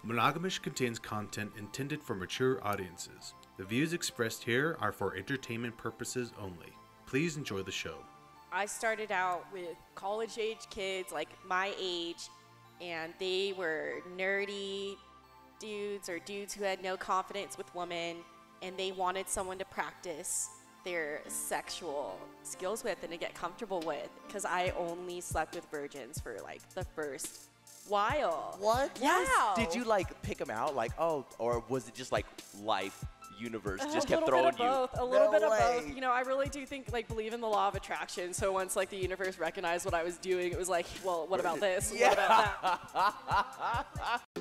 Monogam-ish contains content intended for mature audiences. The views expressed here are for entertainment purposes only. Please enjoy the show. I started out with college-age kids, like my age, and they were nerdy dudes or dudes who had no confidence with women, and they wanted someone to practice their sexual skills with and to get comfortable with, because I only slept with virgins for like the first while. What? Yeah. Did you like pick them out, like, oh, or was it just like life, universe just A kept little throwing bit of you? both. A little bit of way. both. You know, I really do think, like, believe in the law of attraction. So once, like, the universe recognized what I was doing, it was like, well, what about this? Yeah. What about that?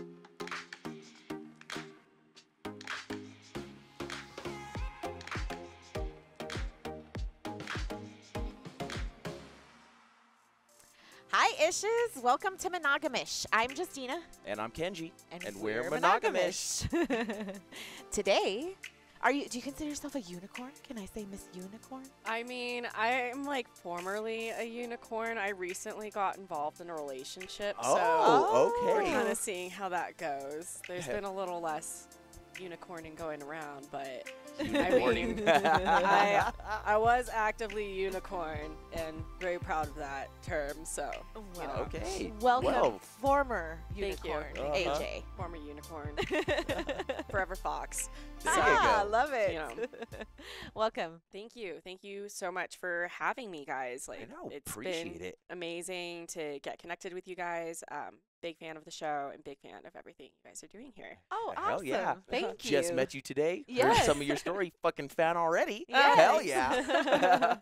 Hi, Ishes. Welcome to Monogam-ish. I'm Justina. And I'm Kenji. And we're Monogam-ish. Today, do you consider yourself a unicorn? Can I say Miss Unicorn? I mean, I'm, like, formerly a unicorn. I recently got involved in a relationship. Oh, so okay. we're kind of seeing how that goes. There's been a little less unicorning going around, but I mean, I was actively unicorn and very proud of that term. So, you know. Okay. Welcome, Well, former Thank you. unicorn, AJ. Former unicorn, forever fox. There you go. Love it. You know. Welcome. Thank you so much for having me, guys. Like, know, it's appreciate been it. amazing to get connected with you guys. Big fan of the show and big fan of everything you guys are doing here. Oh, Hell awesome. yeah. Thank you. Just met you today. Heard Yes. some of your story. Fucking fan already. Yes. Hell yeah.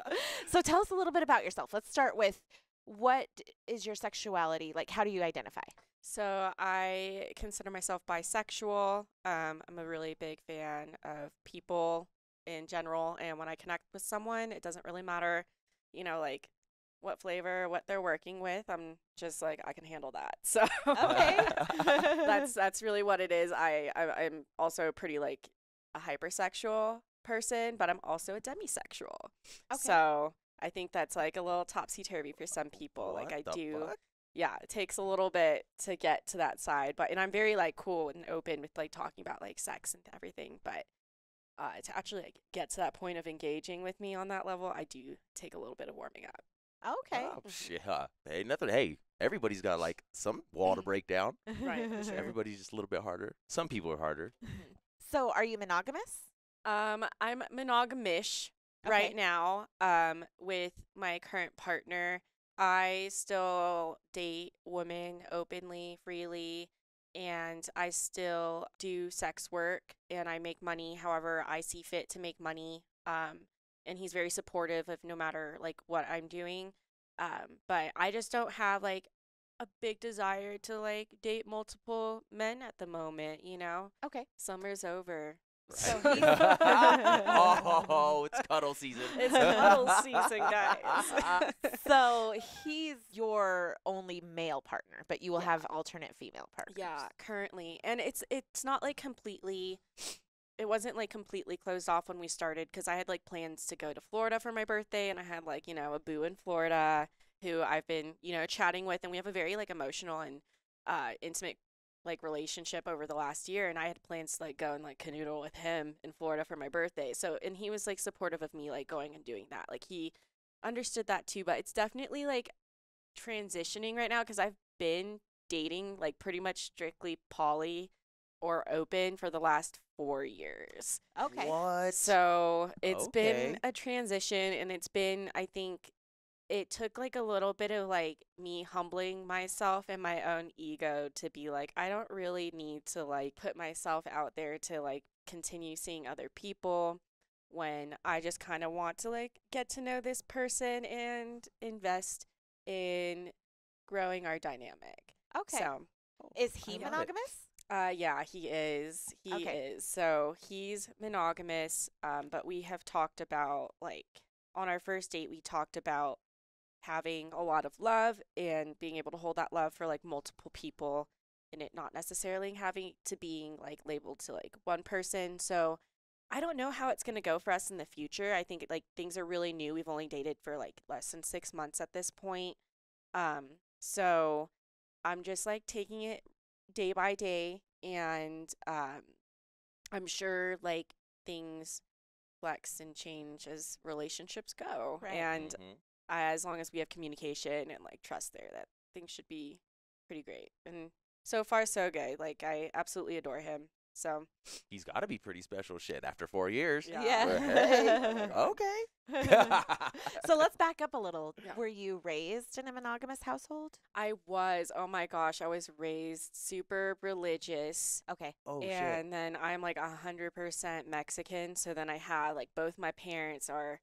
So tell us a little bit about yourself. Let's start with, what is your sexuality? Like, how do you identify? So I consider myself bisexual. I'm a really big fan of people in general. And when I connect with someone, it doesn't really matter, you know, like what flavor, what they're working with. I'm just like, I can handle that. So Okay. that's really what it is. I'm also pretty like a hypersexual person, but I'm also a demisexual. Okay. So I think that's like a little topsy-turvy for some people. What like I the do. fuck? Yeah, it takes a little bit to get to that side, and I'm very like cool and open with like talking about like sex and everything, but to actually like get to that point of engaging with me on that level, I do take a little bit of warming up. Okay. Oh, shit. Hey, nothing. Hey, everybody's got like some wall to break down. Right, for sure. Everybody's just a little bit harder. Some people are harder. So are you monogamous? I'm monogamish Okay. right now with my current partner. I still date women openly, freely, and I still do sex work, and I make money however I see fit to make money. And he's very supportive of no matter like what I'm doing. But I just don't have like a big desire to like date multiple men at the moment, you know? Okay. Summer's over. So Right. he's Oh, it's cuddle season. It's cuddle season, guys. So he's your only male partner, but you will have alternate female partners. Yeah, currently. And it's not like completely, it wasn't like completely closed off when we started, because I had like plans to go to Florida for my birthday, and I had like, you know, a boo in Florida who I've been, you know, chatting with, and we have a very like emotional and intimate like relationship over the last year, and I had plans to like go and like canoodle with him in Florida for my birthday. So, and he was like supportive of me like going and doing that. Like he understood that too, but it's definitely like transitioning right now, because I've been dating like pretty much strictly poly or open for the last 4 years. Okay. What? So it's been Okay. a transition, and it's been, I think it took like a little bit of like me humbling myself and my own ego to be like, I don't really need to like put myself out there to like continue seeing other people, when I just kind of want to like get to know this person and invest in growing our dynamic. Okay. So, Is he I love it. monogamous? yeah, he is. He Okay. is. So he's monogamous. But we have talked about like on our first date, we talked about having a lot of love and being able to hold that love for like multiple people, and it not necessarily having to being like labeled to like one person. So I don't know how it's going to go for us in the future. I think like things are really new. We've only dated for like less than 6 months at this point. So I'm just like taking it day by day And I'm sure like things flex and change as relationships go. Right. And as long as we have communication and like trust there, that things should be pretty great. And so far so good. Like I absolutely adore him. So He's got to be pretty special shit after 4 years. Yeah. Hey, okay. So let's back up a little. Yeah. Were you raised in a monogamous household? I was, oh my gosh, I was raised super religious. Okay. Oh, shit. And then I'm like 100% Mexican. So then I had like both my parents are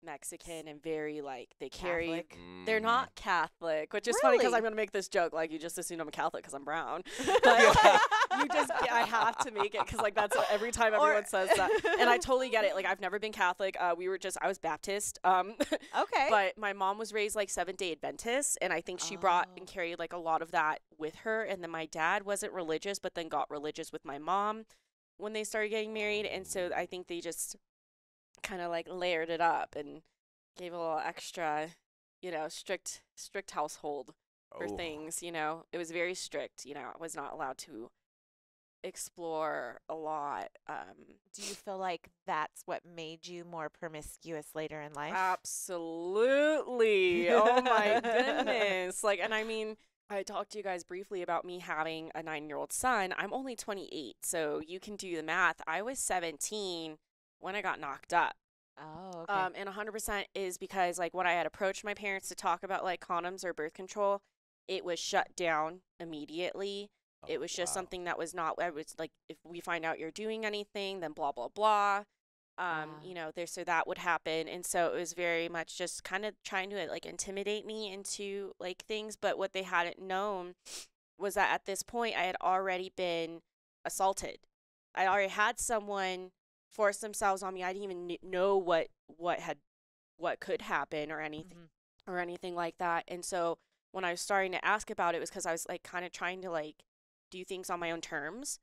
Mexican and very like they carry. Catholic? They're not Catholic, which is funny because Really? I'm gonna make this joke like you just assume I'm Catholic because I'm brown. But you just I have to make it because like that's what, every time everyone says that, and I totally get it. Like I've never been Catholic. I was Baptist. Okay. But my mom was raised like Seventh-day Adventist, and I think she brought and carried like a lot of that with her. And then my dad wasn't religious, but then got religious with my mom when they started getting married, and so I think they just kind of like layered it up and gave a little extra, strict household for things. It was very strict. I was not allowed to explore a lot. Do you feel like that's what made you more promiscuous later in life? Absolutely. Oh my goodness. And I mean, I talked to you guys briefly about me having a 9-year-old son. I'm only 28, so you can do the math. I was 17 when I got knocked up. Oh, okay. And 100% is because when I had approached my parents to talk about condoms or birth control, it was shut down immediately. It was just something that was not, I was like, if we find out you're doing anything, then blah, blah, blah. So that would happen. And so it was very much just kind of trying to intimidate me into things. But what they hadn't known was that at this point I had already been assaulted. I already had someone force themselves on me. I didn't even know what could happen or anything like that. And so when I was starting to ask about it, was because I was kind of trying to do things on my own terms,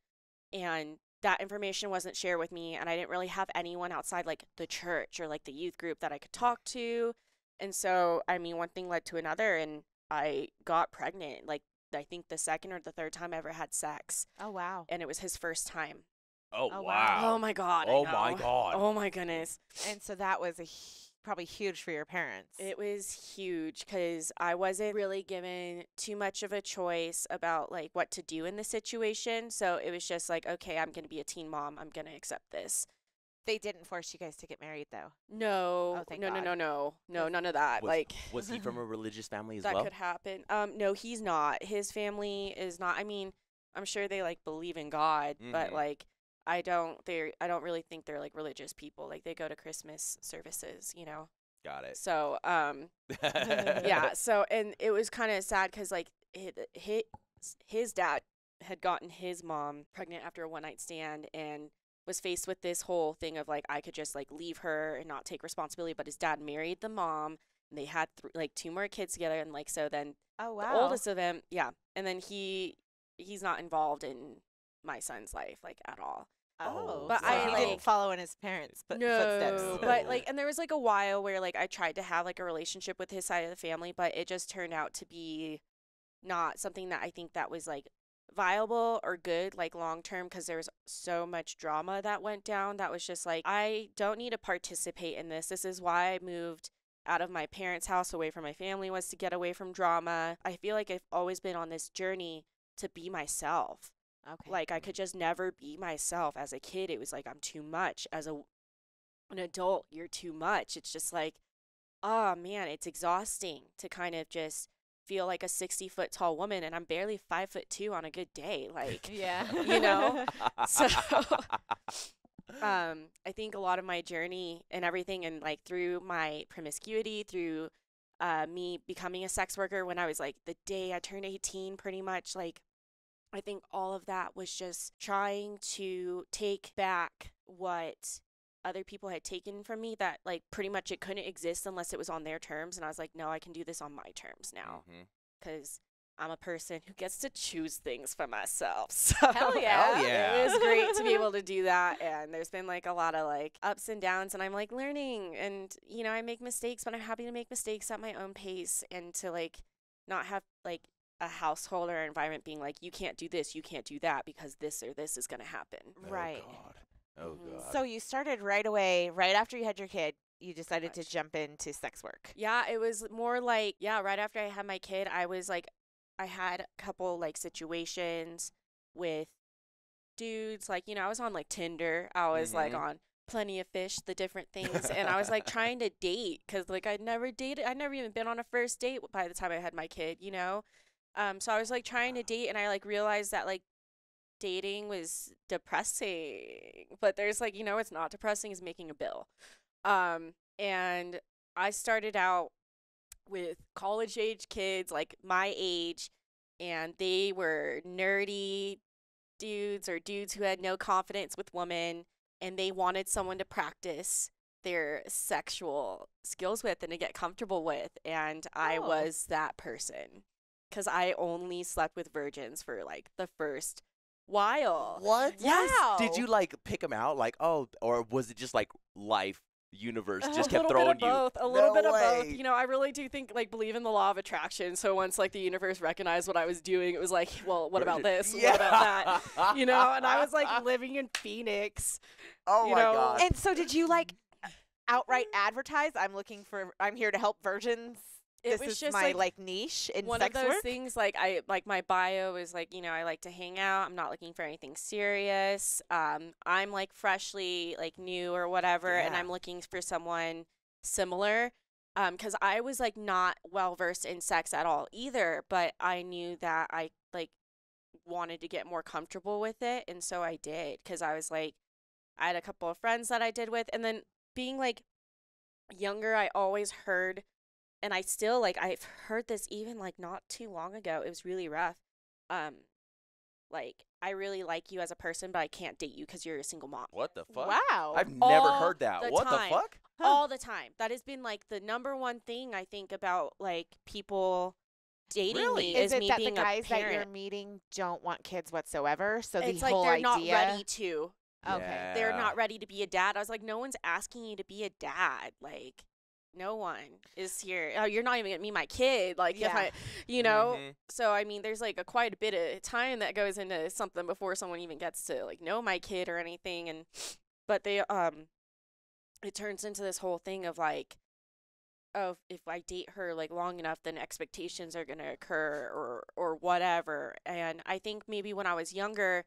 and that information wasn't shared with me, and I didn't really have anyone outside the church or the youth group that I could talk to. And so I mean, one thing led to another, and I got pregnant I think the second or the third time I ever had sex. Oh wow. And it was his first time. Oh, Oh, wow. wow. Oh my god. Oh, I my know. God. Oh my goodness. And so that was probably huge for your parents. It was huge because I wasn't really given too much of a choice about what to do in the situation. So it was just okay, I'm going to be a teen mom. I'm going to accept this. They didn't force you guys to get married though. No. Oh, thank no, God. no, none of that. Was he from a religious family as that well? could happen. No, he's not. His family is not. I mean, I'm sure they believe in God, but I don't really think they're religious people. They go to Christmas services, Got it. So, yeah. So, and it was kind of sad because his dad had gotten his mom pregnant after a one-night stand and was faced with this whole thing of I could just leave her and not take responsibility. But his dad married the mom, and they had 2 more kids together. And so then Oh wow. the oldest of them, yeah. And then he's not involved in my son's life at all. Oh, But so I, he didn't follow in his parents' footsteps. But and there was a while where I tried to have a relationship with his side of the family, but it just turned out to be not something that I think that was viable or good long term, because there was so much drama that went down that was just I don't need to participate in this. This is why I moved out of my parents' house away from my family, was to get away from drama. I feel like I've always been on this journey to be myself. Okay. I could just never be myself. As a kid, it was I'm too much. As an adult, you're too much. It's just oh man, it's exhausting to kind of just feel like a 60-foot tall woman, and I'm barely 5'2" on a good day. Yeah. So I think a lot of my journey and everything, and through my promiscuity, through me becoming a sex worker when I was the day I turned 18, pretty much I think all of that was just trying to take back what other people had taken from me, that pretty much it couldn't exist unless it was on their terms. And I was no, I can do this on my terms now, because I'm a person who gets to choose things for myself. So Hell yeah. Hell yeah. it was great to be able to do that. And there's been a lot of ups and downs, and I'm learning, and I make mistakes, but I'm happy to make mistakes at my own pace, and to not have a household or environment being like, you can't do this, you can't do that because this or this is going to happen. Right. Oh Mhm. God. So you started right away, right after you had your kid, you decided to Much. jump into sex work. Yeah, it was more like, yeah, right after I had my kid, I was like, I had a couple like situations with dudes. Like, I was on like Tinder. I was like Mhm. on Plenty of Fish, the different things. And I was like trying to date because like I'd never dated. I'd never even been on a first date by the time I had my kid. So I was like trying to date and I like realized that like dating was depressing. But there's like, it's not depressing is making a bill. And I started out with college age kids like my age, and they were nerdy dudes or dudes who had no confidence with women, and they wanted someone to practice their sexual skills with and to get comfortable with. And I Oh. was that person because I only slept with virgins for like the first while. What? Yes. Wow. Did you like pick them out, like, oh, or was it just like life, universe just kept a throwing little bit you? of both. A little No bit of way. both. I really do think believe in the law of attraction. So once like the universe recognized what I was doing, it was like, well, what about this? Yeah. What about that? And I was like living in Phoenix. Oh you my know, God. And so did you like outright advertise, I'm here to help virgins? It This was is just my like niche in one sex of those work? things like I like my bio is like, I like to hang out. I'm not looking for anything serious. I'm like freshly like new or whatever, and Yeah. I'm looking for someone similar. Because I was like not well versed in sex at all either, but I knew that I like wanted to get more comfortable with it, and so I did. Because I was like, I had a couple of friends that I did with, and then being like younger, I always heard, and I still like I've heard this even like not too long ago. It was really rough. Like I really like you as a person, but I can't date you because you're a single mom. What the fuck? Wow. I've never All heard that. the What time. the fuck? All the time. That has been like the number one thing I think about like people dating Really? me Is is it me that the being guys a that you're parent. meeting don't want kids whatsoever? So It's the like whole they're idea. not ready to. Okay. They're Yeah. not ready to be a dad. I was like, no one's asking you to be a dad. Like, no one is here. Oh, you're not even gonna meet my kid. Like, if Yeah. I, you know. Mhm. So I mean, there's like quite a bit of time that goes into something before someone even gets to like know my kid or anything. And but they it turns into this whole thing of like, oh, if I date her like long enough, then expectations are gonna occur or whatever. And I think maybe when I was younger,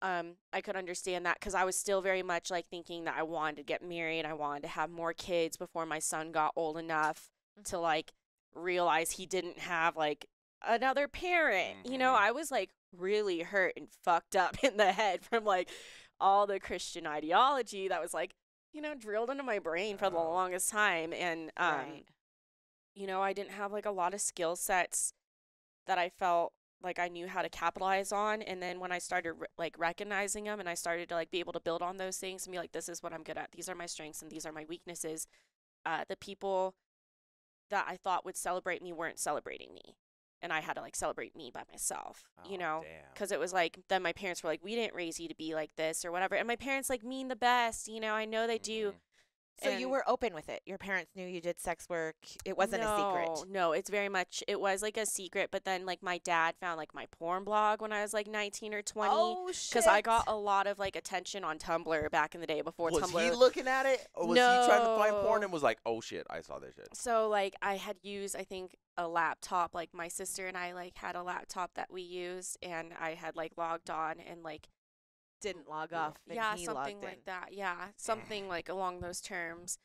I could understand that because I was still very much like thinking that I wanted to get married, I wanted to have more kids before my son got old enough to like realize he didn't have like another parent. You know, Mhm. I was like really hurt and fucked up in the head from like all the Christian ideology that was like, drilled into my brain for the Oh. longest time. And, Right. I didn't have like a lot of skill sets that I felt like I knew how to capitalize on. And then when I started like recognizing them and I started to like be able to build on those things and be like, this is what I'm good at. These are my strengths and these are my weaknesses. The people that I thought would celebrate me weren't celebrating me. And I had to like celebrate me by myself, Oh, damn. because it was like, then my parents were like, we didn't raise you to be like this or whatever. And my parents like mean the best, I know they do. Mhm. So you And- were open with it. Your parents knew you did sex work. It wasn't a secret. No, it's very much, it was like a secret. But then like my dad found like my porn blog when I was like 19 or 20. Oh shit. Because I got a lot of like attention on Tumblr back in the day before Was Tumblr. he looking at it, or was he trying to find porn No. and was like, "Oh shit, I saw this shit"? So like I had used, I think, a laptop. Like my sister and I like had a laptop that we used, and I had like logged on and like didn't log off. And yeah, he something logged in. like that. Yeah, something like along those terms.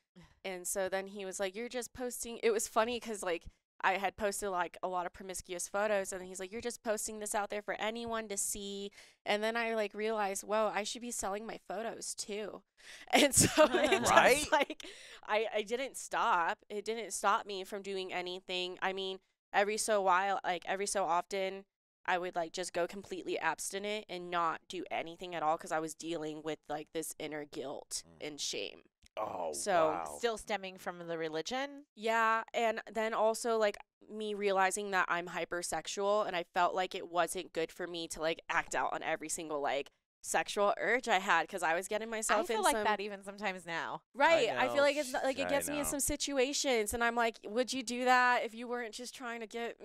And so then he was like, "You're just posting." It was funny because like I had posted like a lot of promiscuous photos, and then he's like, "You're just posting this out there for anyone to see." And then I like realized, whoa, I should be selling my photos too. And so it just, Right? like I didn't stop. It didn't stop me from doing anything. I mean, every so often, I would like just go completely abstinent and not do anything at all because I was dealing with like this inner guilt and shame. Oh, So, wow. Still stemming from the religion. Yeah, and then also like me realizing that I'm hypersexual, and I felt like it wasn't good for me to like act out on every single like sexual urge I had because I was getting myself I feel in like some that even sometimes now. right. I know. feel like it's like it I gets me in know. some situations, and I'm like, would you do that if you weren't just trying to get?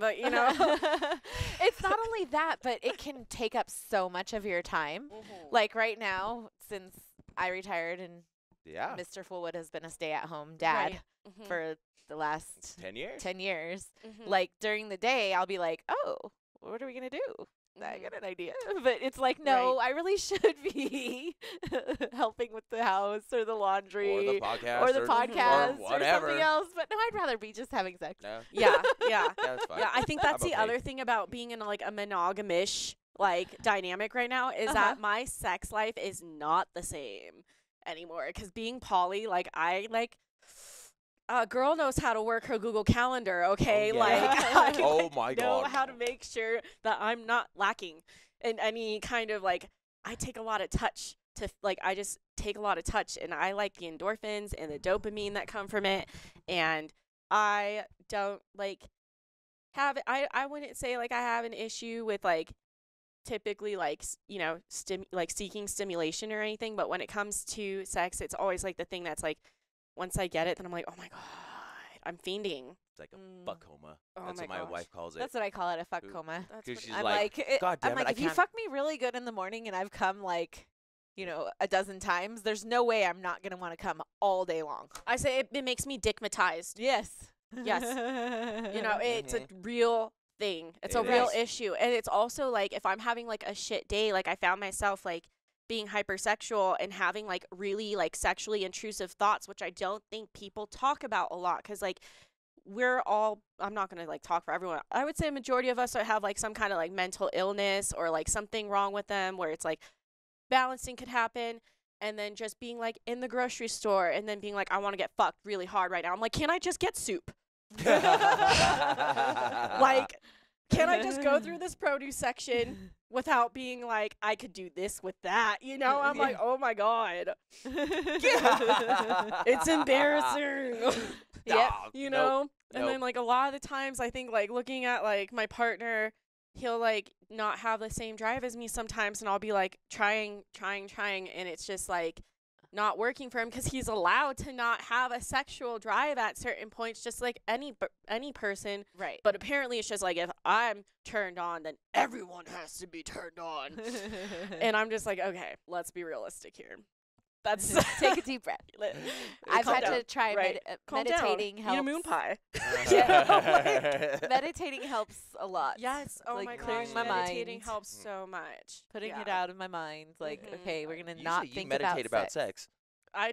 But you know, It's not only that, but it can take up so much of your time. Like right now, since I retired and Yeah. Mr. Fullwood has been a stay-at-home dad Right. for the last 10 years? 10 years. Mhm. Like during the day, I'll be like, oh, what are we going to do? I got an idea. But it's like, no, I really should be helping with the house or the laundry Or the podcast. or the podcast Or whatever. something else. But no, I'd rather be just having sex. No. yeah. Yeah, that's fine. Yeah, I think that's I'm the okay. other thing about being in like a monogamish like dynamic right now is that my sex life is not the same anymore. Because being poly, like I like a girl knows how to work her Google Calendar. Okay, Oh, like yeah. I Oh my know God. how to make sure that I'm not lacking in any kind of like. I take a lot of touch to like. I just take a lot of touch, and I like the endorphins and the dopamine that come from it, and I don't like have I wouldn't say like I have an issue with like typically like like seeking stimulation or anything, but when it comes to sex, it's always like the thing that's like once I get it, then I'm like, oh my god, I'm fiending. It's like a fuck coma. Oh That's my what my gosh. wife calls it. That's what I call it, a fuck Ooh. coma. That's Because what she's I'm like, like, God damn I'm it, like, I if you can't. fuck me really good in the morning and I've come like, a dozen times, there's no way I'm not gonna want to come all day long. I say it makes me dickmatized. Yes. Yes. It's a real thing. It's a It real is. issue. And it's also like if I'm having like a shit day, like I found myself like being hypersexual and having like really like sexually intrusive thoughts, which I don't think people talk about a lot because like we're all, I'm not going to like talk for everyone. I would say a majority of us have like some kind of like mental illness or like something wrong with them where it's like balancing could happen. And then just being like in the grocery store and then being like, I want to get fucked really hard right now. I'm like, can I just get soup? Like, can I just go through this produce section without being like, I could do this with that? I'm like, oh my God. It's embarrassing. Yep. And Nope. then like a lot of the times I think like looking at like my partner, he'll like not have the same drive as me sometimes, and I'll be like trying, and it's just like not working for him because he's allowed to not have a sexual drive at certain points, just like any person. Right. But apparently it's just like if I'm turned on, then everyone has to be turned on. And I'm just like, okay, let's be realistic here. That's Take a deep breath. I've Calm had down. to try Right. Calm down. meditating Eat helps. a moon pie. Meditating helps a lot. Yes. Oh Like my clearing gosh. my Meditating mind. helps so much. Putting it Yeah. out of my mind. Like, Mhm. okay, we're gonna You not say you think meditate about sex. I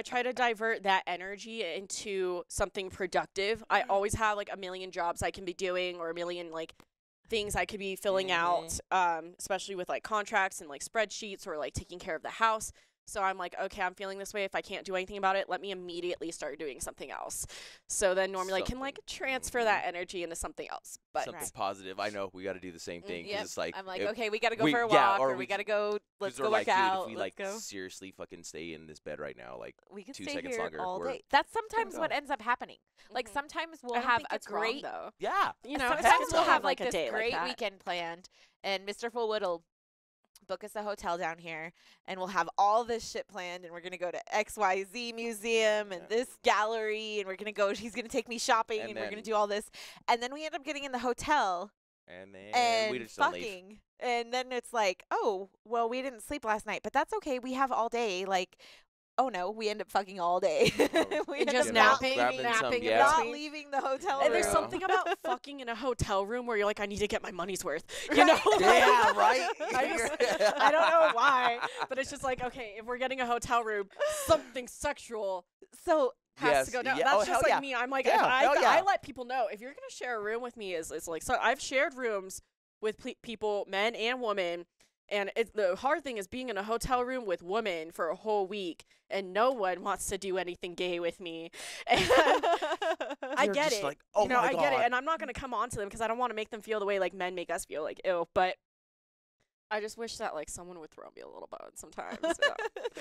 try to divert that energy into something productive. I always have like a million jobs I can be doing or a million like things I could be filling out, especially with like contracts and like spreadsheets or like taking care of the house. So I'm like, okay, I'm feeling this way. If I can't do anything about it, let me immediately start doing something else. So then normally I can like transfer that energy into something else. But Something positive. I know we got to do the same thing. 'Cause Yep. it's like I'm like, if- okay, we gotta go we- for a yeah, walk, or or we we gotta go. Let's 'cause we're go like, work dude, out. if we let's like go. seriously fucking stay in this bed right now, like We could 2 stay seconds here longer, all we're- day. That's sometimes go. what ends up happening. Like Mhm. sometimes I we'll don't have think a it's wrong, great, though. yeah. sometimes we'll have like a this day like great that. weekend planned, and Mr. Fullwood will book us a hotel down here, and we'll have all this shit planned, and we're gonna go to XYZ museum and Yeah. this gallery, and we're gonna go. He's gonna take me shopping, And and we're gonna then- do all this, and then we end up getting in the hotel And then and we just don't leave. fucking, and then it's like, oh, well, we didn't sleep last night, but that's okay. We have all day. Like, oh no, we end up fucking all day. We end just up napping, grabbing some- napping, yeah. not between. leaving the hotel And there's room. something about fucking in a hotel room where you're like, I need to get my money's worth. You know? Yeah, right. I don't know why, but it's just like, okay, if we're getting a hotel room, something sexual So has Yes, to go down. yeah. That's Oh, just hell like yeah. me. I'm like, Yeah, hell yeah. I let people know if you're gonna share a room with me, is like, so I've shared rooms with people, men and women. And the hard thing is being in a hotel room with women for a whole week, and no one wants to do anything gay with me. And I You're get just it. like, oh my I get it, God. and I'm not gonna come on to them because I don't want to make them feel the way like men make us feel, like ew. But I just wish that like someone would throw me a little bone sometimes.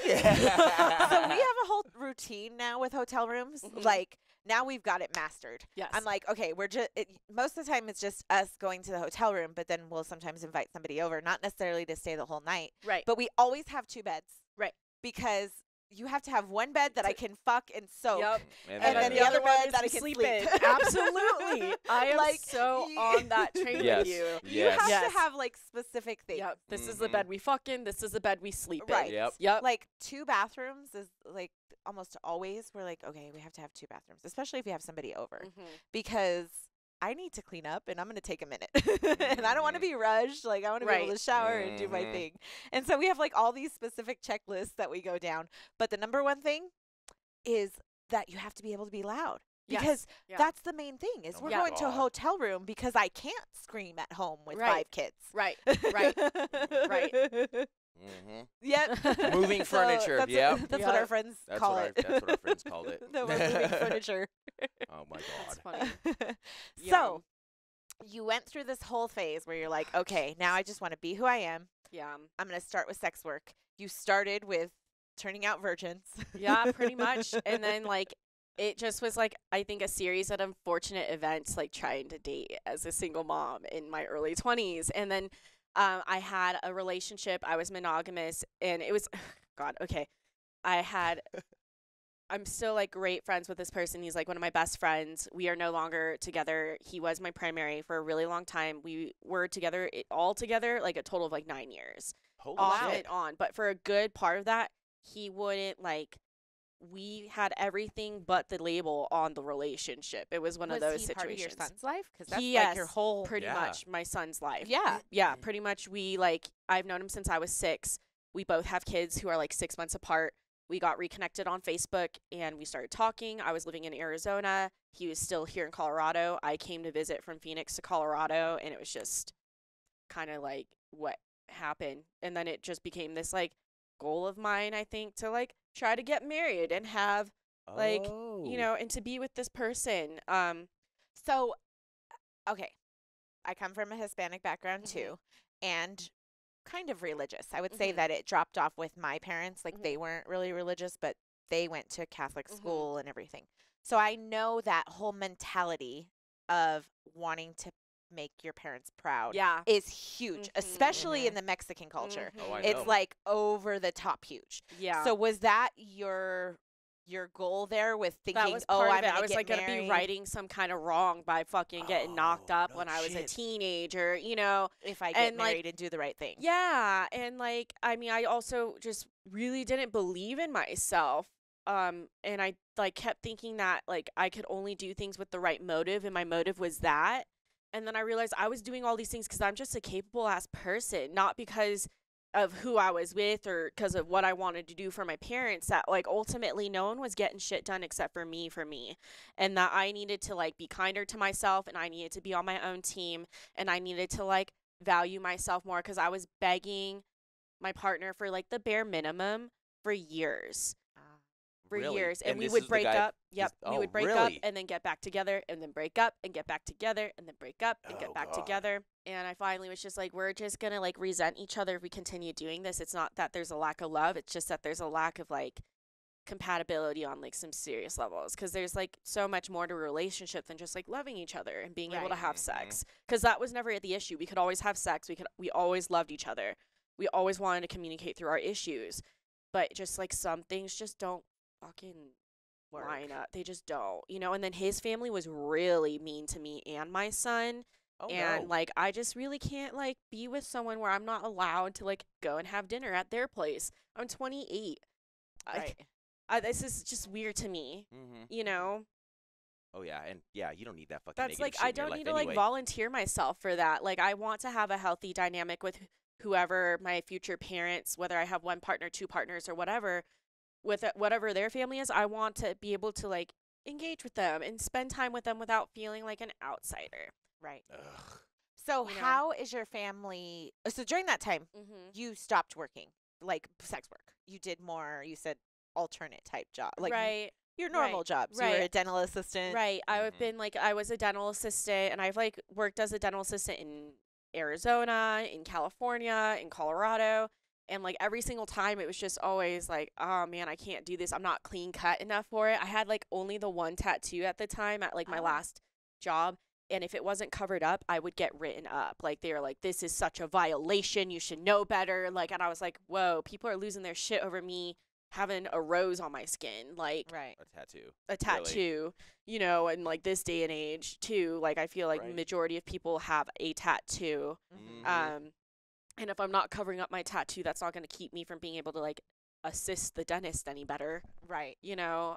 Yeah. So we have a whole routine now with hotel rooms. Mhm. Like now we've got it mastered. Yes. I'm like, okay, we're just most of the time it's just us going to the hotel room, but then we'll sometimes invite somebody over, not necessarily to stay the whole night, right. but we always have 2 beds. Right. Because you have to have one bed that I can fuck and soak. Yep. And then the other one bed is that to I can sleep sleep. in. Absolutely. I am Like, so on that train Yes. with you. You have Yes. to have like specific things. Yep. This is the Mhm. bed we fuck in. This is the bed we sleep Right. in. Yep. Yep. Like 2 bathrooms is like almost always we're like, okay, we have to have 2 bathrooms, especially if you have somebody over, Mhm. because I need to clean up and I'm going to take a minute and I don't want to Mhm. be rushed. Like I want to be able Right. to shower and do my Mhm. thing. And so we have like all these specific checklists that we go down. But the number one thing is that you have to be able to be loud. Yes. Because Yeah. that's the main thing is Oh we're my going to a God. hotel room because I can't scream at home with Right. 5 kids. Right. Right. Right. Mm-hmm. Yep. Moving furniture, That's, yep. that's what our Yep. friends That's call what it. that's what our friends called it. That we're moving furniture. Oh my That's God. funny. So you went through this whole phase where you're like, okay, now I just want to be who I am. Yeah. I'm going to start with sex work. You started with turning out virgins. Yeah, pretty much. And then like it just was like I think a series of unfortunate events like trying to date as a single mom in my early 20s. And then I had a relationship. I was monogamous and it was God, okay. I'm still like great friends with this person. He's like one of my best friends. We are no longer together. He was my primary for a really long time. We were together all together like a total of like 9 years. Holy Off shit. and on. But for a good part of that, he wouldn't like we had everything but the label on the relationship. It was one of those he part of your situations. son's life? Because that's Yes, like your whole... Pretty Yeah. much my son's life. Yeah. Yeah, pretty much we like I've known him since I was 6. We both have kids who are like 6 months apart. We got reconnected on Facebook and we started talking. I was living in Arizona. He was still here in Colorado. I came to visit from Phoenix to Colorado and it was just kind of like what happened. And then it just became this like goal of mine, I think, to like try to get married and have like, you know, and to be with this person. So, okay, I come from a Hispanic background Mhm. too, and kind of religious. I would say Mhm. that it dropped off with my parents. Like Mhm. they weren't really religious, but they went to Catholic Mhm. school and everything. So I know that whole mentality of wanting to make your parents proud Yeah. is huge, Mhm. especially in the Mexican culture. Mhm. Oh, I It's know. like over the top huge. Yeah. So was that your goal there with thinking, that was oh, part I'm of it. gonna I was get like gonna be married righting some kind of wrong by fucking getting knocked Oh, up no when I was a shit. teenager, you know? if I get and, like, married and do the right thing. Yeah, and like I mean I also just really didn't believe in myself. And I like kept thinking that like I could only do things with the right motive and my motive was that. And then I realized I was doing all these things cuz I'm just a capable ass person, not because of who I was with or because of what I wanted to do for my parents, that like ultimately no one was getting shit done except for me, and that I needed to like be kinder to myself and I needed to be on my own team and I needed to like value myself more because I was begging my partner for like the bare minimum for years. For Really? years. And, And we this would is the break guy- up. this- Yep. We oh, would break really? up and then get back together and then break up and get back together and then break up and Oh, get back God. together. And I finally was just like, we're just going to like resent each other if we continue doing this. It's not that there's a lack of love. It's just that there's a lack of like compatibility on like some serious levels. Cause there's like so much more to a relationship than just like loving each other and being able to Right. have Mhm. sex. Cause that was never the issue. We could always have sex. We always loved each other. We always wanted to communicate through our issues. But just like some things just don't fucking Work. line up. They just don't, you know. And then his family was really mean to me and my son. Oh, And no. like I just really can't like be with someone where I'm not allowed to like go and have dinner at their place. I'm 28. Right. This is just weird to me, Mhm. you know. Oh yeah, and yeah, you don't need that fucking. That's negative like shit I in your don't life need to anyway. like volunteer myself for that. Like I want to have a healthy dynamic with whoever my future parents, whether I have one partner, 2 partners or whatever, with whatever their family is. I want to be able to like engage with them and spend time with them without feeling like an outsider. Right. Ugh. So You know. how is your family? So during that time, Mm-hmm. you stopped working, like sex work. You did more. You said alternate type job, like right. your normal right, jobs. You were a right. dental assistant. Right. I've Mhm. been like I was a dental assistant and I've like worked as a dental assistant in Arizona, in California, in Colorado. And like every single time it was just always like, oh man, I can't do this. I'm not clean cut enough for it. I had like only the one tattoo at the time at like my last job. And if it wasn't covered up, I would get written up. Like they were like, this is such a violation. You should know better. Like, and I was like, whoa, people are losing their shit over me having a rose on my skin. Like a tattoo, you know, and like this day and age too. Like I feel like majority of people have a tattoo. And if I'm not covering up my tattoo, that's not going to keep me from being able to like assist the dentist any better. Right. You know,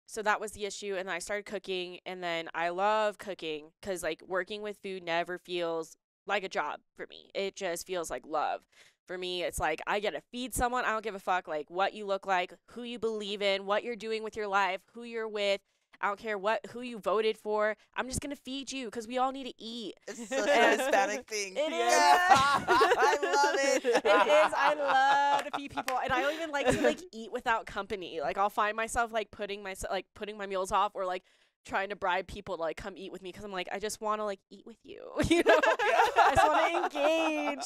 so that was the issue. And then I started cooking, and then I love cooking because like working with food never feels like a job for me. It just feels like love. For me, it's like I get to feed someone. I don't give a fuck like what you look like, who you believe in, what you're doing with your life, who you're with. I don't care who you voted for. I'm just going to feed you because we all need to eat. It's such a Hispanic thing. It is. I love it. It is. I love to feed people. And I don't even like to like eat without company. Like I'll find myself like putting my meals off or like trying to bribe people to like come eat with me because I'm like, I just want to like eat with you. You know? I just want to engage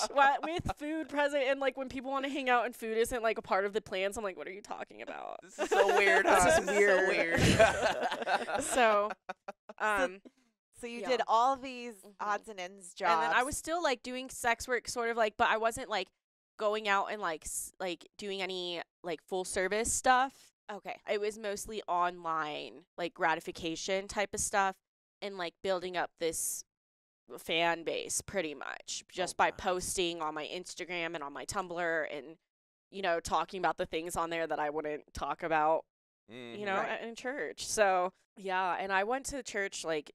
with food present. And like when people want to hang out and food isn't like a part of the plans, I'm like, what are you talking about? This is so weird. This is weird. So you did all these odds and ends jobs. And then I was still like doing sex work sort of like, but I wasn't like going out and like doing any like full service stuff. Okay. It was mostly online, like gratification type of stuff and like building up this fan base pretty much just by posting on my Instagram and on my Tumblr and, you know, talking about the things on there that I wouldn't talk about, you know, in church. So, yeah. And I went to church like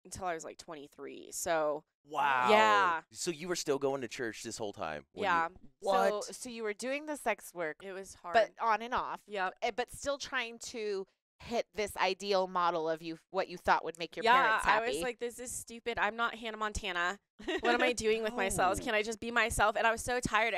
until I was like 23. So, wow. Yeah. So you were still going to church this whole time? Yeah. What? So you were doing the sex work. It was hard. But on and off. Yeah. But still trying to hit this ideal model of what you thought would make your parents happy. I was like, this is stupid. I'm not Hannah Montana. What am I doing with myself? Can I just be myself? And I was so tired.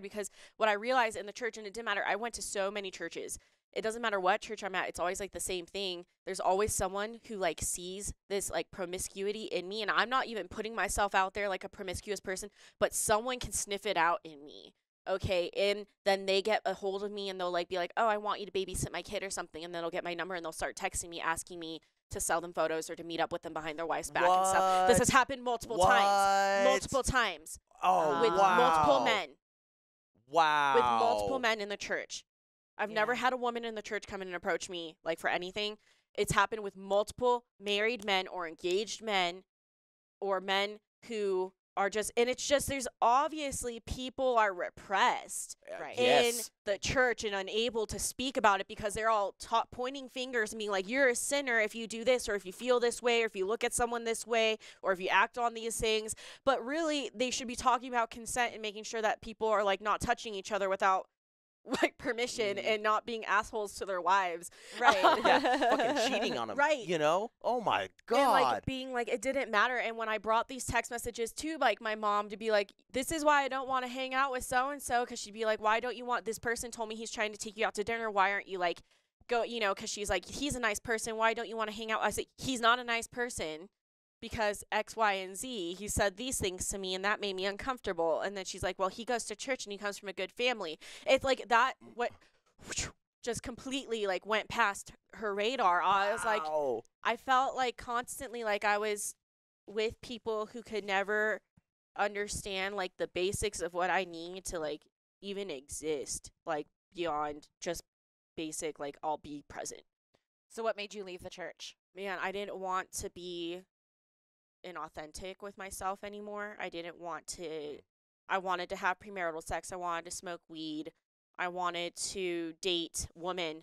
Because what I realized in the church, and it didn't matter, I went to so many churches. It doesn't matter what church I'm at. It's always like the same thing. There's always someone who like sees this like promiscuity in me. And I'm not even putting myself out there like a promiscuous person, but someone can sniff it out in me. Okay. And then they get a hold of me and they'll like be like, oh, I want you to babysit my kid or something. And then they'll get my number and they'll start texting me, asking me to sell them photos or to meet up with them behind their wife's back and stuff. This has happened multiple times. Oh, with multiple men. Wow. With multiple men in the church. I've never had a woman in the church come in and approach me like for anything. It's happened with multiple married men or engaged men or men who are just, and it's just, there's obviously people are repressed in the church and unable to speak about it because they're all pointing fingers and being like, you're a sinner if you do this or if you feel this way or if you look at someone this way or if you act on these things. But really, they should be talking about consent and making sure that people are like not touching each other without like permission and not being assholes to their wives. Right. Fucking cheating on them. Right. You know? Oh my God. And like being like, it didn't matter. And when I brought these text messages to like my mom to be like, this is why I don't want to hang out with so-and-so. Cause she'd be like, why don't you want, this person told me he's trying to take you out to dinner. Why aren't you like, go, you know, cause she's like, he's a nice person. Why don't you want to hang out? I said, he's not a nice person. Because X, Y, and Z, he said these things to me, and that made me uncomfortable. And then she's like, well, he goes to church, and he comes from a good family. It's like that, what just completely, like, went past her radar. I was like, I felt like constantly like I was with people who could never understand, like, the basics of what I need to, like, even exist, like, beyond just basic, like, I'll be present. So what made you leave the church? Man, I didn't want to be inauthentic with myself anymore. I wanted to have premarital sex. I wanted to smoke weed. I wanted to date women.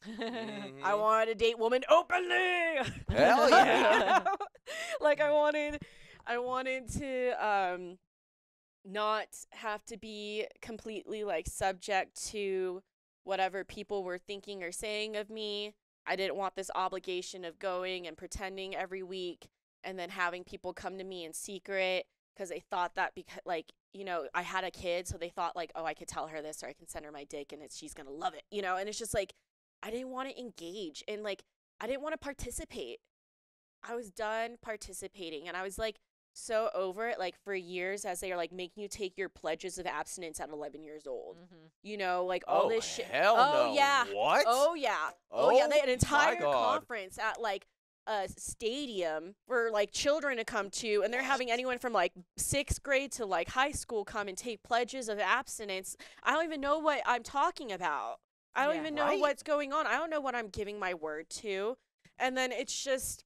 I wanted to date women openly. Hell yeah. Like I wanted to not have to be completely like subject to whatever people were thinking or saying of me. I didn't want this obligation of going and pretending every week and then having people come to me in secret because they thought that because, like, you know, I had a kid, so they thought, like, oh, I could tell her this or I can send her my dick and she's going to love it, you know? And it's just, like, I didn't want to engage and, like, I didn't want to participate. I was done participating and I was, like, so over it, like, for years, as they are, like, making you take your pledges of abstinence at 11 years old. You know, like, all this shit. Hell Oh, no. yeah. What? Oh, yeah. Oh, yeah. They had an Oh, my entire God. conference at, like, a stadium for, like, children to come to, and they're having anyone from, like, 6th grade to, like, high school come and take pledges of abstinence. I don't even know what I'm talking about. I don't even know Right. what's going on. I don't know what I'm giving my word to. And then it's just,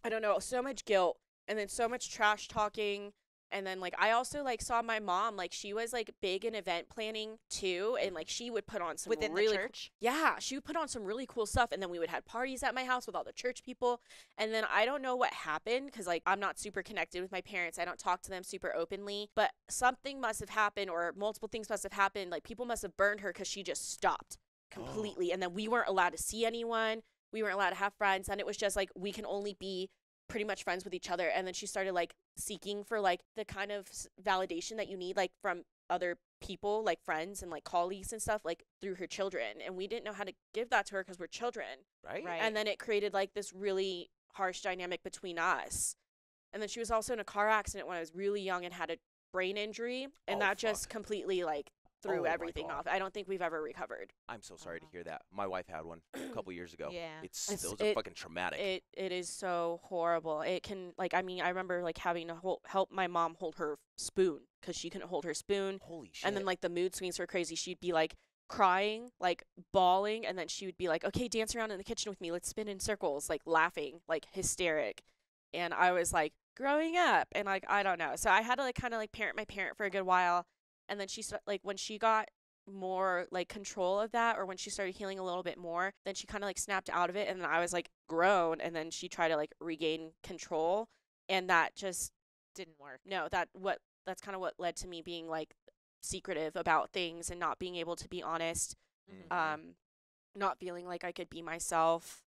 I don't know, so much guilt, and then so much trash talking. And then, like, I also, like, saw my mom, like, she was, like, big in event planning, too, and, like, she would put on some Within really the church? Yeah, she would put on some really cool stuff, and then we would have parties at my house with all the church people, and then I don't know what happened, because, like, I'm not super connected with my parents. I don't talk to them super openly, but something must have happened, or multiple things must have happened. Like, people must have burned her because she just stopped completely, and then we weren't allowed to see anyone. We weren't allowed to have friends, and it was just, like, we can only be pretty much friends with each other. And then she started, like, seeking for, like, the kind of validation that you need, like, from other people, like friends and, like, colleagues and stuff, like, through her children. And we didn't know how to give that to her because we're children. Right? Right. And then it created, like, this really harsh dynamic between us. And then she was also in a car accident when I was really young and had a brain injury, and Oh, that just fuck. completely, like, Oh threw my everything God. off. I don't think we've ever recovered. I'm so sorry to hear that. My wife had one a couple years ago. Yeah. Those are fucking traumatic. It is so horrible. It can, like, I mean, I remember, like, having to help my mom hold her spoon because she couldn't hold her spoon. Holy shit. And then, like, the mood swings were crazy. She'd be, like, crying, like, bawling, and then she would be like, okay, dance around in the kitchen with me. Let's spin in circles, like, laughing, like, hysteric. And I was, like, growing up, and, like, I don't know. So I had to, like, kind of, like, parent my parent for a good while. And then like, when she got more, like, control of that, or when she started healing a little bit more, then she kind of, like, snapped out of it, and then I was, like, grown, and then she tried to, like, regain control, and that just Didn't work. no, that's kind of what led to me being, like, secretive about things and not being able to be honest, Mhm. not feeling like I could be myself.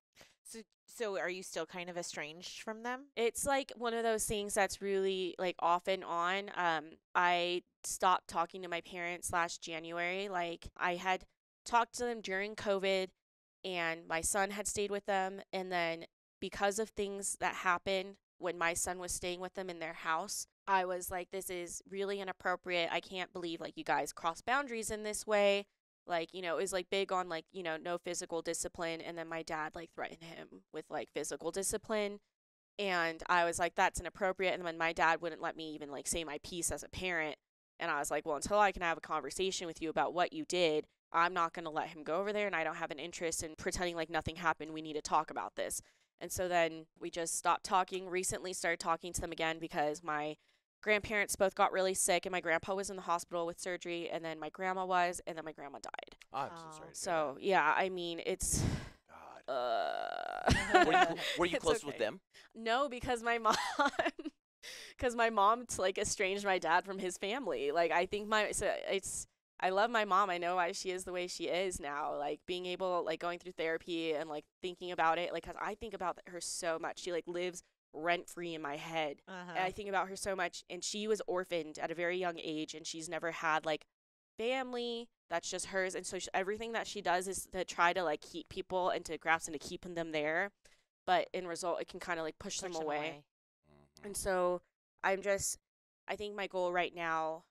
So are you still kind of estranged from them? It's, like, one of those things that's really, like, off and on. I stopped talking to my parents last January. Like, I had talked to them during COVID, and my son had stayed with them. And then because of things that happened when my son was staying with them in their house, I was like, this is really inappropriate. I can't believe, like, you guys cross boundaries in this way. Like, you know, it was, like, big on, like, you know, no physical discipline. And then my dad, like, threatened him with, like, physical discipline. And I was like, that's inappropriate. And then my dad wouldn't let me even, like, say my piece as a parent. And I was like, well, until I can have a conversation with you about what you did, I'm not going to let him go over there. And I don't have an interest in pretending like nothing happened. We need to talk about this. And so then we just stopped talking, recently started talking to them again because my grandparents both got really sick, and my grandpa was in the hospital with surgery, and then my grandma was, and then my grandma died. I'm Oh. so sorry to hear So, yeah, I mean, it's... that. God. Were you It's close with okay. them? No, because my mom... Because my mom, like, estranged my dad from his family. Like, I think I love my mom. I know why she is the way she is now. Like, being able, like, going through therapy and, like, thinking about it. Like, because I think about her so much. She, like, lives rent-free in my head. And I think about her so much. And she was orphaned at a very young age, and she's never had, like, family that's just hers. And so everything that she does is to try to, like, keep people and to grasp and to keep them there. But in result, it can kind of, like, push them away. And so I think my goal right now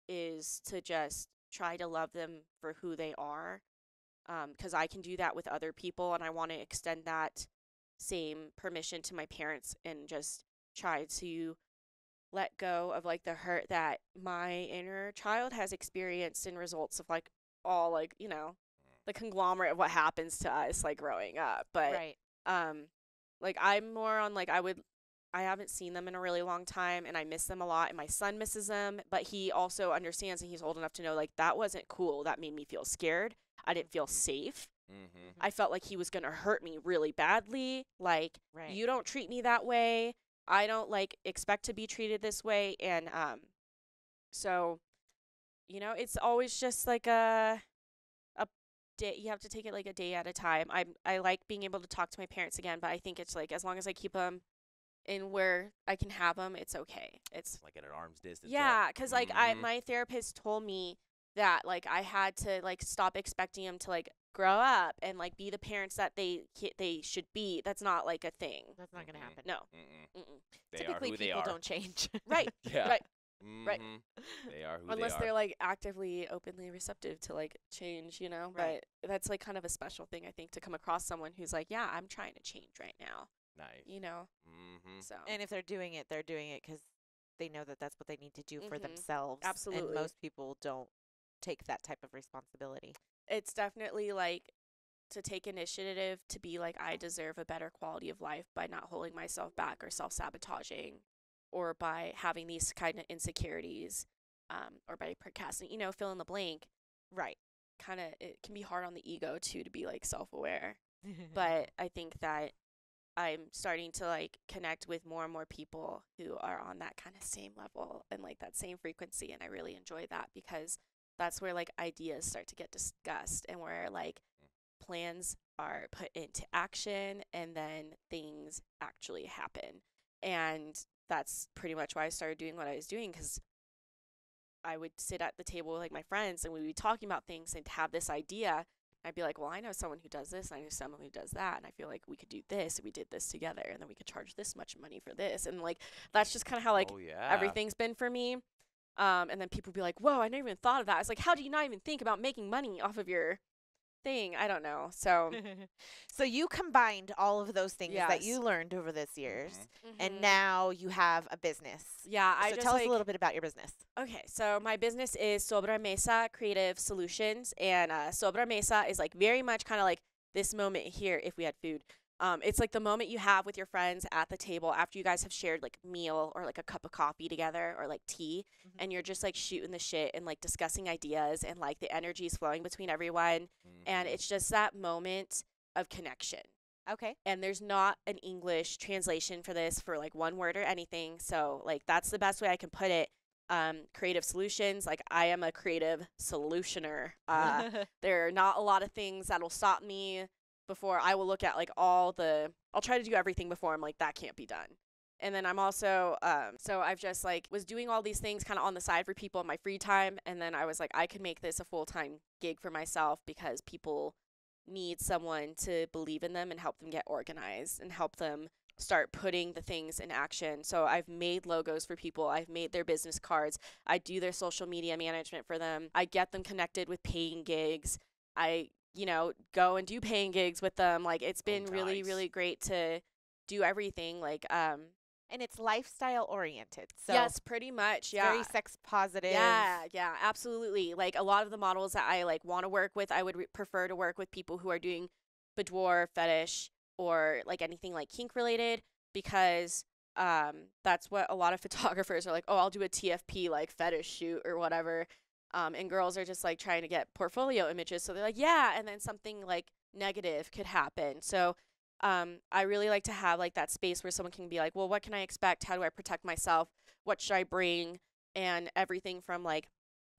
is to just try to love them for who they are, because I can do that with other people, and I want to extend that same permission to my parents and just try to let go of, like, the hurt that my inner child has experienced in results of, like, all, like, you know, the conglomerate of what happens to us, like, growing up. But Right. like, I'm more on, like, I haven't seen them in a really long time, and I miss them a lot, and my son misses them, but he also understands, and he's old enough to know, like, that wasn't cool. That made me feel scared. I didn't feel safe. Mm-hmm. I felt like he was going to hurt me really badly. Like, Right. you don't treat me that way. I don't, like, expect to be treated this way. And so, you know, it's always just, like, a day. You have to take it, like, a day at a time. I like being able to talk to my parents again, but I think it's, like, as long as I keep them in where I can have them, it's okay. It's Like at an arm's distance. yeah, because, like, Mhm. my therapist told me that like I had to like stop expecting them to like grow up and like be the parents that they should be. That's not like a thing. That's not gonna happen. No. They Typically, are who they people are. don't change. Right. Yeah. Right. Right. They are who Unless they are. they're like actively, openly receptive to like change, you know. Right. But that's like kind of a special thing, I think, to come across someone who's like, yeah, I'm trying to change right now. Nice. You know. So. And if they're doing it because they know that that's what they need to do for themselves. Absolutely. And most people don't take that type of responsibility. It's definitely like to take initiative to be like, I deserve a better quality of life by not holding myself back or self-sabotaging, or by having these kind of insecurities, or by procrastinating, you know, fill in the blank. Right. Kind of, it can be hard on the ego too to be like self-aware. But I think that I'm starting to like connect with more and more people who are on that kind of same level and like that same frequency, and I really enjoy that, because that's where like ideas start to get discussed and where like plans are put into action and then things actually happen. And that's pretty much why I started doing what I was doing, because I would sit at the table with like my friends and we'd be talking about things and have this idea. I'd be like, well, I know someone who does this, and I know someone who does that, and I feel like we could do this, and we did this together, and then we could charge this much money for this. And like that's just kind of how like everything's been for me. And then people would be like, whoa, I never even thought of that. It's like, how do you not even think about making money off of your thing? I don't know. So so you combined all of those things that Yes. you learned over this years, and now you have a business. yeah, I So just tell us like, a little bit about your business. Okay, so my business is Sobremesa Creative Solutions, and Sobremesa is like very much kind of like this moment here if we had food. It's like the moment you have with your friends at the table after you guys have shared like meal or like a cup of coffee together or like tea, and you're just like shooting the shit and like discussing ideas, and like the energy is flowing between everyone, and it's just that moment of connection. Okay. And there's not an English translation for this for like one word or anything, so like that's the best way I can put it. Creative solutions, like I am a creative solutioner. There are not a lot of things that'll stop me before I will look at like I'll try to do everything before I'm like, that can't be done. And then I'm also, so I've just like was doing all these things kind of on the side for people in my free time. And then I was like, I could make this a full-time gig for myself, because people need someone to believe in them and help them get organized and help them start putting the things in action. So I've made logos for people. I've made their business cards. I do their social media management for them. I get them connected with paying gigs. I, go and do paying gigs with them. Like it's been really, really great to do everything. Like, and it's lifestyle oriented. So yes, pretty much. Yeah. Very sex positive. Yeah, absolutely. Like a lot of the models that I like want to work with, I would prefer to work with people who are doing boudoir, fetish, or like anything like kink related, because that's what a lot of photographers are like, oh, I'll do a TFP like fetish shoot or whatever. And girls are just like trying to get portfolio images. So they're like, yeah, and then something like negative could happen. So I really like to have like that space where someone can be like, well, what can I expect? How do I protect myself? What should I bring? And everything from like,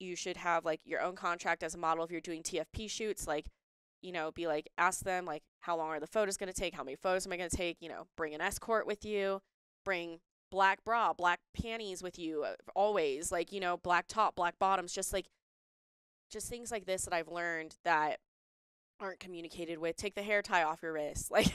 you should have like your own contract as a model if you're doing TFP shoots, like, be like, ask them like, how long are the photos going to take? How many photos am I going to take? Bring an escort with you, bring black bra, black panties with you, always, like, black top, black bottoms, just things like this that I've learned that aren't communicated with. Take the hair tie off your wrist, like,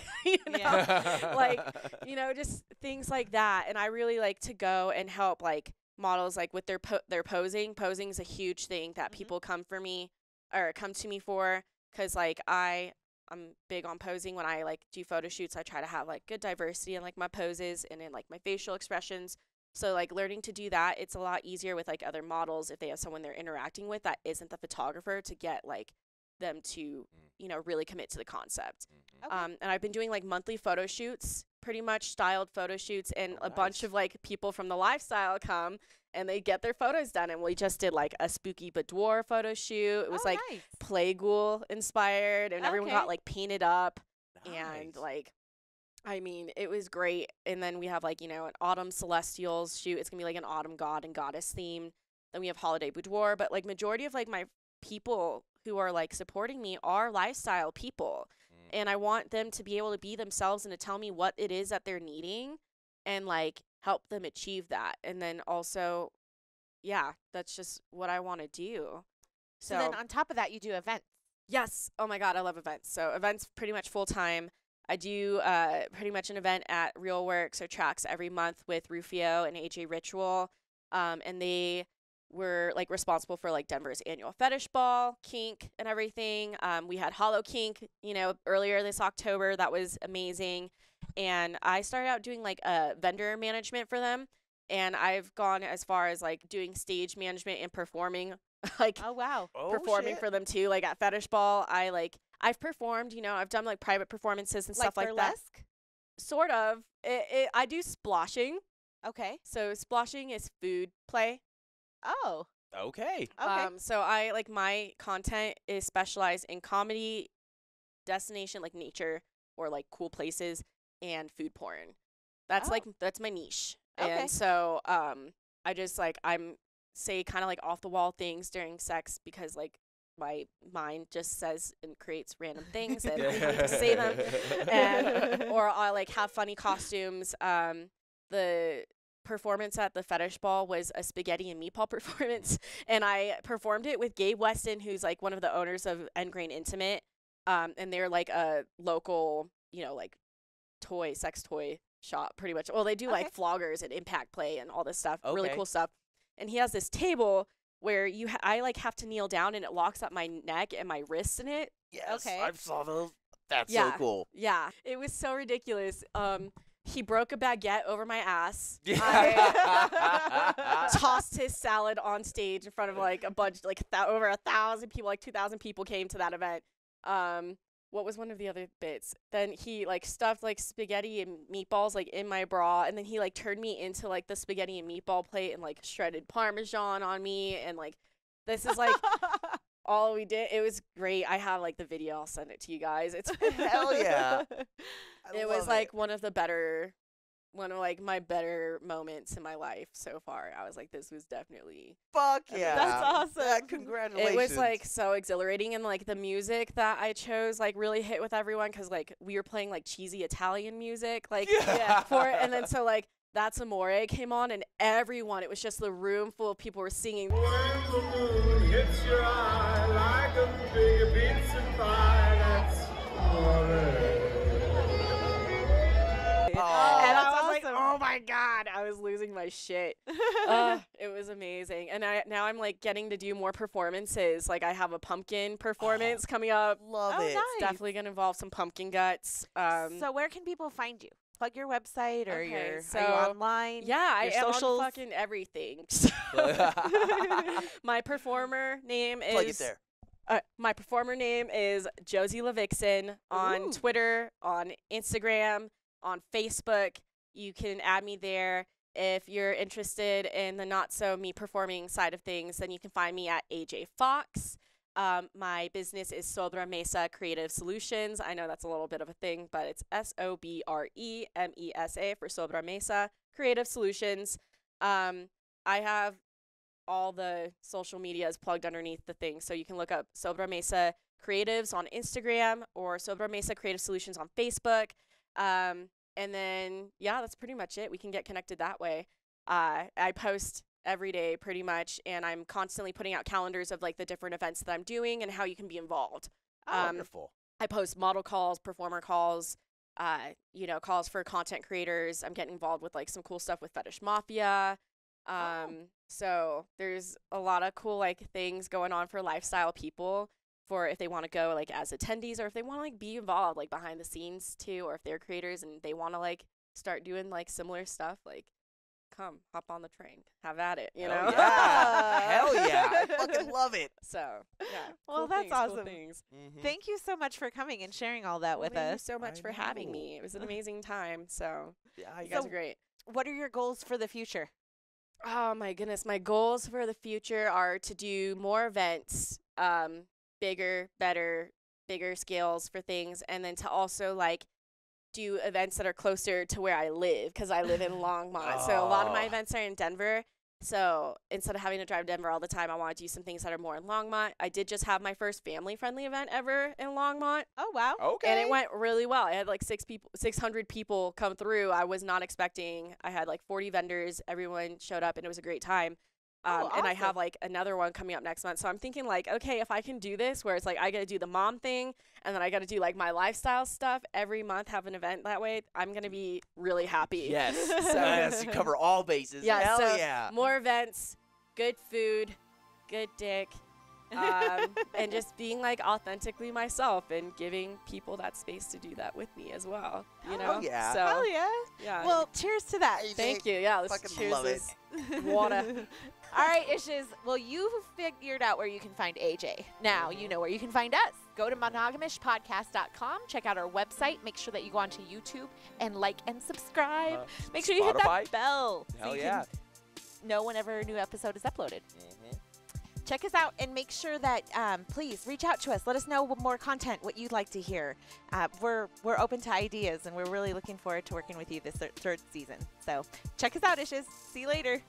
just things like that. And I really like to go and help like models like with their posing. Posing is a huge thing that people come to me for, because like I'm big on posing. When I like do photo shoots, I try to have like good diversity in like my poses and in like my facial expressions. So like learning to do that, it's a lot easier with like other models if they have someone they're interacting with that isn't the photographer, to get like them to, really commit to the concept. Okay. And I've been doing like monthly photo shoots, pretty much styled photo shoots, and a bunch of like people from the lifestyle come and they get their photos done. And we just did like a spooky boudoir photo shoot. It was like nice. Playghoul inspired, and everyone got Okay. like painted up. Nice. And like, I mean, it was great. And then we have like, an autumn celestials shoot. It's gonna be like an autumn god and goddess theme. Then we have holiday boudoir. But like majority of like my people who are like supporting me are lifestyle people. And I want them to be able to be themselves and to tell me what it is that they're needing and like help them achieve that. And then also, yeah, that's just what I want to do. So then on top of that, you do events. Yes. Oh my God, I love events. So events pretty much full time. I do pretty much an event at Real Works or Tracks every month with Rufio and AJ Ritual. And they were like responsible for like Denver's annual fetish ball, kink, and everything. We had Hollow Kink, earlier this October. That was amazing. And I started out doing like vendor management for them. And I've gone as far as like doing stage management and performing, like Oh, wow. performing for them too. Like at Fetish Ball, I've performed, I've done like private performances and stuff like that. burlesque? Sort of. I do sploshing. Okay. So sploshing is food play. Oh. Okay. Okay. So I like my content is specialized in comedy, destination like nature or like cool places, and food porn. That's that's my niche. Okay. And so I just like say kind of like off the wall things during sex because like my mind just says and creates random things and I have to say them, and or I like have funny costumes. The performance at the Fetish Ball was a spaghetti and meatball performance, and I performed it with Gabe Weston, who's like one of the owners of Endgrain Intimate, and they're like a local, like sex toy shop pretty much. Well, they do like floggers and impact play and all this stuff, really cool stuff. And he has this table where I like have to kneel down and it locks up my neck and my wrists in it. Yes, Okay. I saw those. That's so cool. Yeah, it was so ridiculous. He broke a baguette over my ass. Yeah. Tossed his salad on stage in front of like a bunch, like over 1,000 people, like 2,000 people came to that event. What was one of the other bits? Then he like stuffed like spaghetti and meatballs like in my bra, and then he like turned me into like the spaghetti and meatball plate and like shredded Parmesan on me, and like this is like all we did. It was great. I have like the video. I'll send it to you guys. It's Hell yeah. It was like one of like my better moments in my life so far. I was like, this was definitely Fuck yeah. That's awesome. Congratulations. It was like so exhilarating, and like the music that I chose like really hit with everyone because like we were playing like cheesy Italian music like and then so like That's Amore came on, and everyone, it was just the room full of people were singing. When the moon hits your eye like a big pizza pie, that's amore. And I was like, oh my God, I was losing my shit. It was amazing. And now I'm like getting to do more performances. Like I have a pumpkin performance coming up. Love it. Nice. Definitely going to involve some pumpkin guts. So where can people find you? Plug your website or Okay, are you online? Yeah, I am socials? on fucking everything. My performer name is... Plug it there. My performer name is Josie LaVixen on Ooh. Twitter, on Instagram, on Facebook. You can add me there. If you're interested in the not-so-me performing side of things, then you can find me at AJ Fox. My business is Sobremesa Creative Solutions. I know that's a little bit of a thing, but it's SOBREMESA for Sobremesa Creative Solutions. I have all the social medias plugged underneath the thing, so you can look up Sobremesa Creatives on Instagram or Sobremesa Creative Solutions on Facebook. And then, yeah, that's pretty much it. We can get connected that way. I post every day pretty much, and I'm constantly putting out calendars of like the different events that I'm doing and how you can be involved. Wonderful. I post model calls, performer calls, calls for content creators. I'm getting involved with like some cool stuff with Fetish Mafia. So there's a lot of cool like things going on for lifestyle people for if they want to go like as attendees or if they want to like be involved like behind the scenes too, or if they're creators and they want to like start doing like similar stuff, like come hop on the train, have at it, you know? Yeah. Hell yeah. I fucking love it. So yeah. Well, cool that's things, cool awesome. things. Thank you so much for coming and sharing all that with Thank you us. so much I for having know. me. It was an amazing time. So Yeah, you guys are great. What are your goals for the future? Oh my goodness. My goals for the future are to do more events, bigger, better, bigger scales for things. And then to also like do events that are closer to where I live, because I live in Longmont. So a lot of my events are in Denver. So instead of having to drive to Denver all the time, I want to do some things that are more in Longmont. I did just have my first family-friendly event ever in Longmont. Oh, wow. Okay. And it went really well. I had like 600 people come through. I was not expecting. I had like 40 vendors. Everyone showed up, and it was a great time. And I have awesome. like another one coming up next month. So I'm thinking like, okay, if I can do this where it's like I got to do the mom thing and then I got to do like my lifestyle stuff every month, have an event that way, I'm going to be really happy. Yes. So- Yes. You cover all bases. Yeah, Hell so yeah. more events, good food, good dick, and just being like authentically myself and giving people that space to do that with me as well. You know? yeah. So, Hell yeah. yeah. Well, cheers to that. thank you. Yeah, let's Fucking cheers love it. this water. All right, Ishes. Well, you've figured out where you can find AJ. Now you know where you can find us. Go to Monogam-ish-podcast.com. Check out our website. Make sure that you go onto YouTube and like and subscribe. Make sure you hit Spotify. that bell so Hell you yeah. can know whenever a new episode is uploaded. Mhm. Check us out and make sure that please reach out to us. Let us know more content, what you'd like to hear. We're open to ideas, and we're really looking forward to working with you this third season. So check us out, Ishes. See you later.